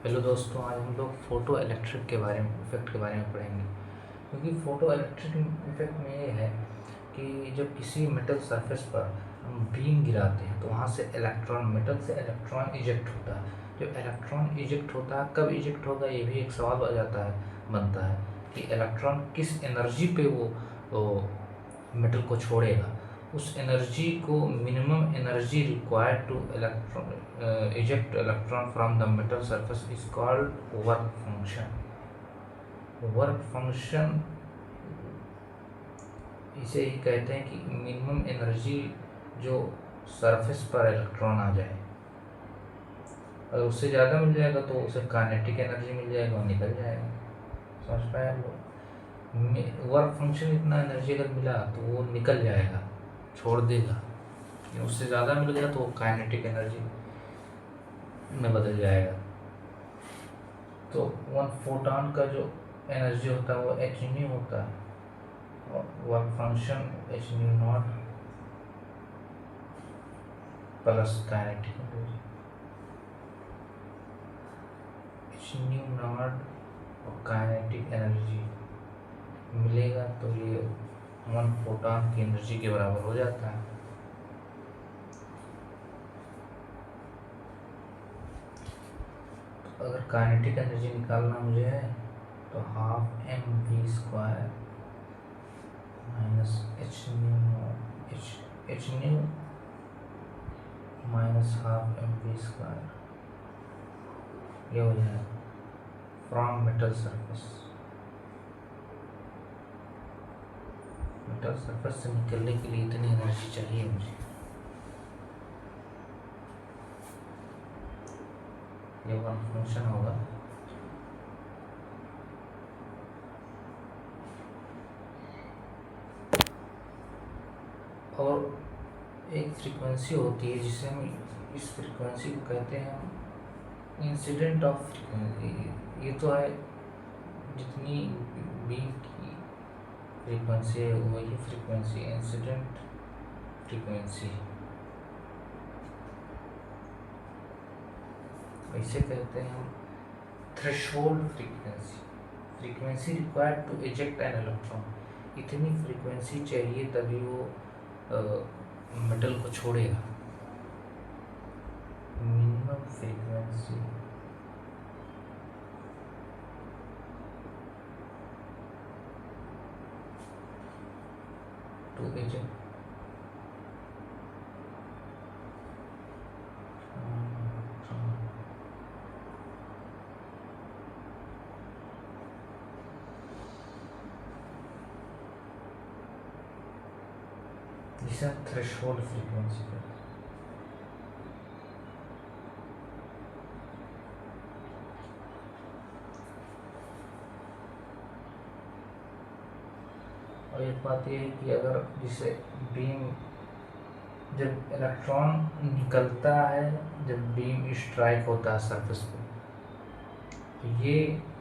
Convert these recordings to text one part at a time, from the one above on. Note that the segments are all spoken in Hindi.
हेलो दोस्तों, आज हम लोग फोटो इलेक्ट्रिक के बारे में इफ़ेक्ट के बारे में पढ़ेंगे। क्योंकि फोटो इलेक्ट्रिक इफ़ेक्ट में ये है कि जब किसी मेटल सरफेस पर हम बीम गिराते हैं तो वहाँ से मेटल से इलेक्ट्रॉन इजेक्ट होता है। जब इलेक्ट्रॉन इजेक्ट होता है, कब इजेक्ट होगा ये भी एक सवाल बनता है कि इलेक्ट्रॉन किस एनर्जी पे वो मेटल को छोड़ेगा। उस एनर्जी को minimum energy required to eject electron from the metal surface is called work function. Work function इसे ही कहते हैं कि मिनिमम एनर्जी जो सरफेस पर इलेक्ट्रॉन आ जाए। अगर उससे ज़्यादा मिल जाएगा तो उसे काइनेटिक एनर्जी मिल जाएगा और निकल जाएगा। समझ पाए हम लोग? वर्क फंक्शन इतना एनर्जी अगर मिला तो वो निकल जाएगा, छोड़ देगा। उससे ज़्यादा मिल गया तो काइनेटिक एनर्जी में बदल जाएगा। तो वन फोटॉन का जो एनर्जी होता है वो एच न्यू होता है और work function H new not plus kinetic energy. H new not और काइनेटिक एनर्जी मिलेगा तो ये वन फोटॉन की एनर्जी के बराबर हो जाता है। अगर काइनेटिक एनर्जी निकालना मुझे है तो half m v square minus h nu minus half m v square, ये हो जाएगा from metal surface. Metal surface से निकलने के लिए इतनी एनर्जी चाहिए मुझे। ये वन फंक्शन होगा। और एक फ्रीक्वेंसी होती है जिसे हम इस फ्रीक्वेंसी को कहते हैं इंसिडेंट ऑफ फ्रीक्वेंसी। ये तो है जितनी बीम की फ्रीक्वेंसी है वही फ्रीक्वेंसी इंसिडेंट फ्रीक्वेंसी। इसे कहते हैं हम threshold frequency. Frequency required to eject an electron. इतनी फ्रीक्वेंसी चाहिए तभी वो मेटल को छोड़ेगा। मिनिमम फ्रीक्वेंसी टू इजेक्ट जिसे थ्रेशोल्ड फ्रीक्वेंसी कहते हैं। और एक बात यह है कि अगर जिसे बीम जब इलेक्ट्रॉन निकलता है, जब बीम स्ट्राइक होता है सरफेस पे, तो ये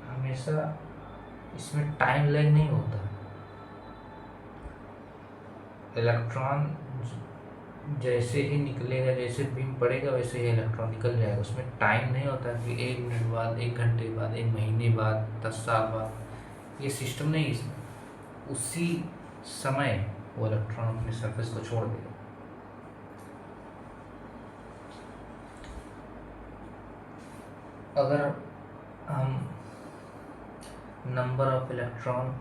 हमेशा इसमें टाइम लैग नहीं होता। इलेक्ट्रॉन जैसे ही निकलेगा, जैसे बीम पड़ेगा वैसे ही इलेक्ट्रॉन निकल जाएगा। उसमें टाइम नहीं होता कि 1 मिनट बाद, 1 घंटे बाद, 1 महीने बाद, 10 साल बाद। ये सिस्टम नहीं इसमें। उसी समय वो इलेक्ट्रॉन अपने सरफेस को छोड़ देगा। अगर हम number of electron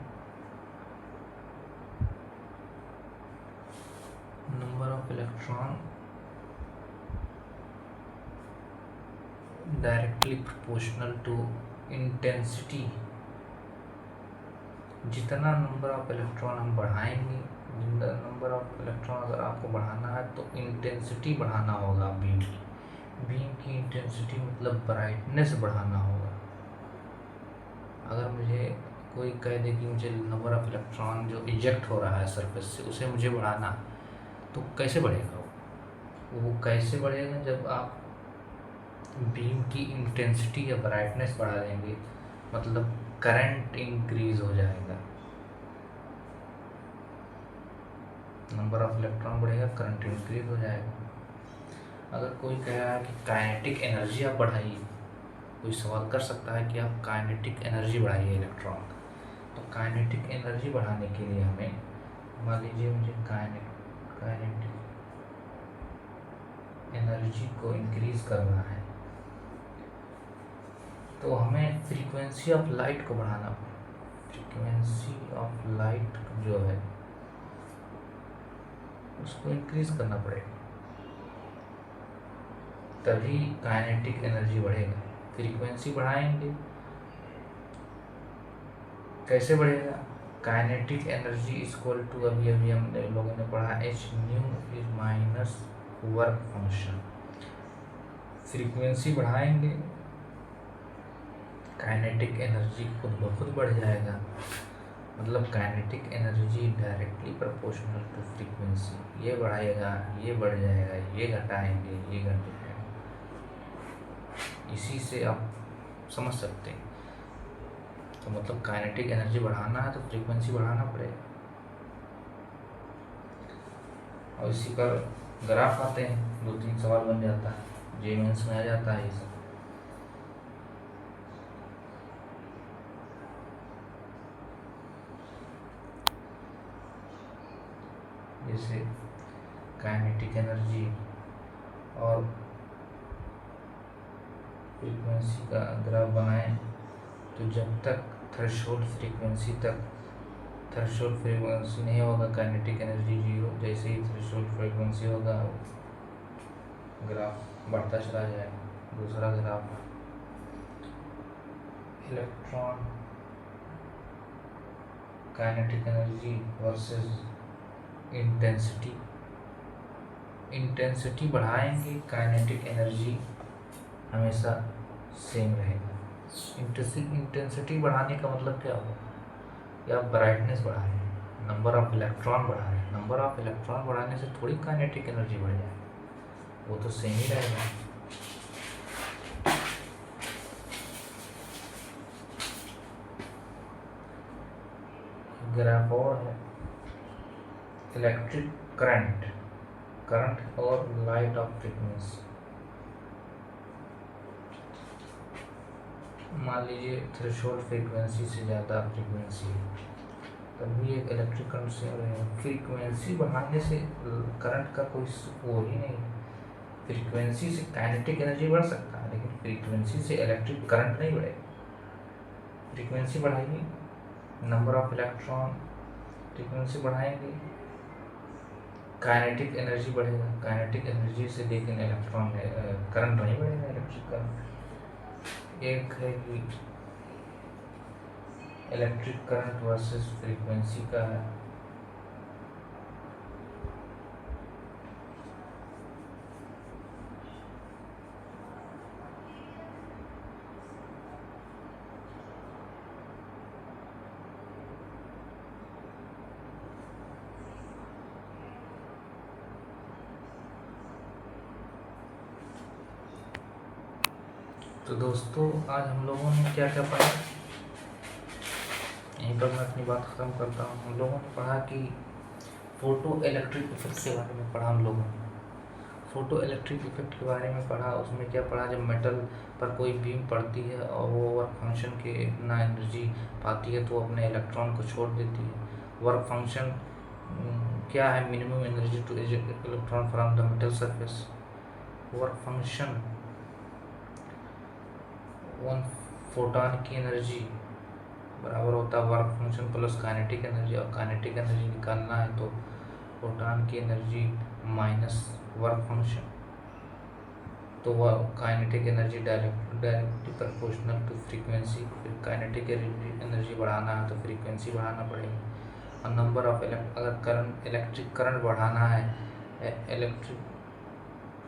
directly proportional to intensity, जितना नंबर ऑफ इलेक्ट्रॉन हम बढ़ाएंगे, नंबर ऑफ इलेक्ट्रॉन अगर आपको बढ़ाना है तो इंटेंसिटी बढ़ाना होगा। बीम की इंटेंसिटी मतलब ब्राइटनेस बढ़ाना होगा। अगर मुझे कोई कह दे कि मुझे नंबर ऑफ इलेक्ट्रॉन जो इजेक्ट हो रहा है सरफेस से उसे मुझे बढ़ाना, तो कैसे बढ़ेगा वो कैसे बढ़ेगा? जब आप बीम की इंटेंसिटी या ब्राइटनेस बढ़ा देंगे, मतलब करंट इंक्रीज हो जाएगा। नंबर ऑफ इलेक्ट्रॉन बढ़ेगा, करंट इंक्रीज हो जाएगा। अगर कोई कह रहा है कि काइनेटिक एनर्जी आप बढ़ाइए, कोई सवाल कर सकता है कि आप काइनेटिक एनर्जी बढ़ाइए इलेक्ट्रॉन का। तो काइनेटिक एनर्जी बढ़ाने के लिए हमें, मान लीजिए मुझे काइनेटिक एनर्जी को इंक्रीज करना है, तो हमें फ्रीक्वेंसी ऑफ लाइट को बढ़ाना पड़ेगा। फ्रीक्वेंसी ऑफ लाइट जो है उसको इंक्रीज करना पड़ेगा, तभी काइनेटिक एनर्जी बढ़ेगा। फ्रीक्वेंसी बढ़ाएंगे, कैसे बढ़ेगा? काइनेटिक एनर्जी इक्वल टू, अभी हम लोगों ने पढ़ा, h nu is minus work function. Frequency बढ़ाएंगे, काइनेटिक एनर्जी खुद ब खुद बढ़ जाएगा। मतलब kinetic energy directly proportional to frequency. ये बढ़ाएगा, ये बढ़ जाएगा, ये घटाएंगे, ये घट जाएगा। इसी से आप समझ सकते हैं। तो मतलब काइनेटिक एनर्जी बढ़ाना है तो फ्रीक्वेंसी बढ़ाना पड़ेगा। और इसी पर ग्राफ आते हैं, 2-3 सवाल बन जाता है, जे मेंस में आ जाता है ये सब। जैसे काइनेटिक एनर्जी और फ्रीक्वेंसी का ग्राफ बनाएं, तो जब तक थ्रेशोल्ड फ्रीक्वेंसी नहीं होगा काइनेटिक एनर्जी 0। जैसे ही थ्रेशोल्ड फ्रीक्वेंसी होगा ग्राफ बढ़ता चला जाएगा। दूसरा graph, electron kinetic energy versus intensity बढ़ाएंगे, काइनेटिक एनर्जी हमेशा सेम रहेगा। इंटेंसिटी बढ़ाने का मतलब क्या होगा? या ब्राइटनेस बढ़ा रहे हैं, नंबर ऑफ इलेक्ट्रॉन बढ़ा रहे हैं। नंबर ऑफ इलेक्ट्रॉन बढ़ाने से थोड़ी काइनेटिक एनर्जी बढ़ जाएगी, वो तो सेम ही रहेगा। ग्राफ और है, इलेक्ट्रिक करंट और लाइट ऑफ फ्रीक्वेंसी। मान लीजिए थ्रेशोल्ड फ्रीक्वेंसी से ज़्यादा फ्रीक्वेंसी है, तब भी एक इलेक्ट्रिक करंट से रहेगा। फ्रीक्वेंसी बढ़ाने से करंट का कोई वो ही नहीं। फ्रीक्वेंसी से काइनेटिक एनर्जी बढ़ सकता है, लेकिन फ्रीक्वेंसी से इलेक्ट्रिक करंट नहीं बढ़ेगा। फ्रीक्वेंसी बढ़ाएगी, नंबर ऑफ इलेक्ट्रॉन, फ्रीक्वेंसी बढ़ाएंगे, काइनेटिक एनर्जी बढ़ेगा। काइनेटिक एनर्जी से लेकिन इलेक्ट्रॉन करंट नहीं बढ़ेगा, इलेक्ट्रिक करंट। एक है कि इलेक्ट्रिक करंट वर्सेस फ्रीक्वेंसी का है। तो दोस्तों आज हम लोगों ने क्या क्या पढ़ा, यहीं पर मैं अपनी बात ख़त्म करता हूँ। हम लोगों ने पढ़ा कि फ़ोटो इलेक्ट्रिक इफेक्ट के बारे में पढ़ा। हम लोगों ने फ़ोटो इलेक्ट्रिक इफेक्ट के बारे में पढ़ा। उसमें क्या पढ़ा, जब मेटल पर कोई बीम पड़ती है और वो वर्क फंक्शन के इतना एनर्जी पाती है तो अपने इलेक्ट्रॉन को छोड़ देती है। वर्क फंक्शन क्या है? Minimum energy two electron from the metal surface. Work function 1 photon की एनर्जी बराबर होता है work function plus kinetic energy. और काइनेटिक एनर्जी निकालना है तो फोटॉन की एनर्जी माइनस वर्क फंक्शन, तो वह kinetic energy directly proportional to frequency. फिर काइनेटिक एनर्जी बढ़ाना है तो फ्रीक्वेंसी बढ़ाना पड़ेगा। और नंबर ऑफ अगर इलेक्ट्रिक करंट बढ़ाना है, इलेक्ट्रिक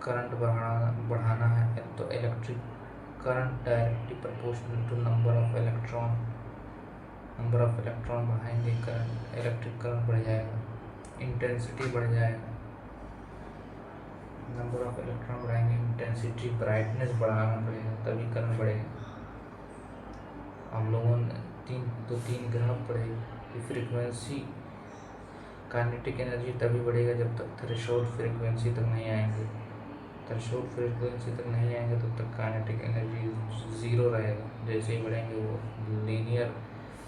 करंट बढ़ाना है तो electric current directly proportional to number of electron बढ़ाएंगे, करंट इलेक्ट्रिक करंट बढ़ जाएगा, इंटेंसिटी बढ़ जाएगा। नंबर ऑफ इलेक्ट्रॉन बढ़ाएंगे, इंटेंसिटी, ब्राइटनेस बढ़ाना पड़ेगा, तभी करंट बढ़ेगा। हम लोगों ने 3 ग्राफ पढ़े कि फ्रीक्वेंसी काइनेटिक एनर्जी तभी बढ़ेगा जब तक थ्रेशोल्ड फ्रीक्वेंसी तक नहीं आएंगे, थ्रेशोल्ड फ्रीक्वेंसी तक नहीं आएंगे तब तक काइनेटिक एनर्जी ज़ीरो रहेगा। जैसे ही बढ़ेंगे वो लीनियर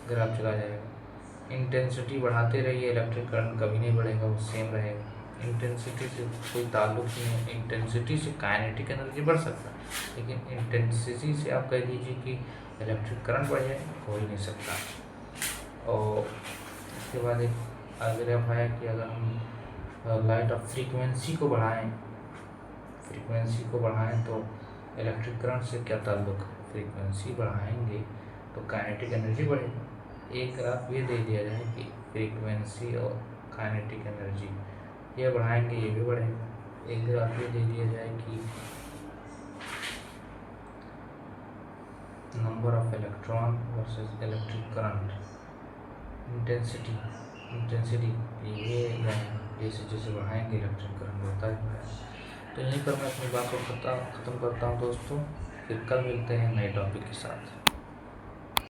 ग्राफ चला जाएगा। इंटेंसिटी बढ़ाते रहिए, इलेक्ट्रिक करंट कभी नहीं बढ़ेगा, वो सेम रहेगा। इंटेंसिटी से कोई ताल्लुक नहीं है। इंटेंसिटी से काइनेटिक एनर्जी बढ़ सकता है, लेकिन इंटेंसिटी से आप कह दीजिए कि इलेक्ट्रिक करंट बढ़ जाए, हो ही नहीं सकता। और इसके बाद एक आग्रह है कि अगर हम लाइट ऑफ फ्रीक्वेंसी को बढ़ाएं तो इलेक्ट्रिक करंट से क्या ताल्लुक है। फ्रीक्वेंसी बढ़ाएंगे तो काइनेटिक एनर्जी बढ़ेगी। एक ग्राफ ये दे दिया जाए कि फ्रीक्वेंसी और काइनेटिक एनर्जी ये बढ़ाएंगे, ये भी बढ़ेगा। एक ग्राफ ये दे दिया जाए कि number of electron versus electric current, intensity ये जैसे जैसे बढ़ाएंगे इलेक्ट्रिक करंट बढ़ता है। तो यहीं पर मैं अपनी बात को ख़त्म करता हूँ दोस्तों। फिर कल मिलते हैं नए टॉपिक के साथ।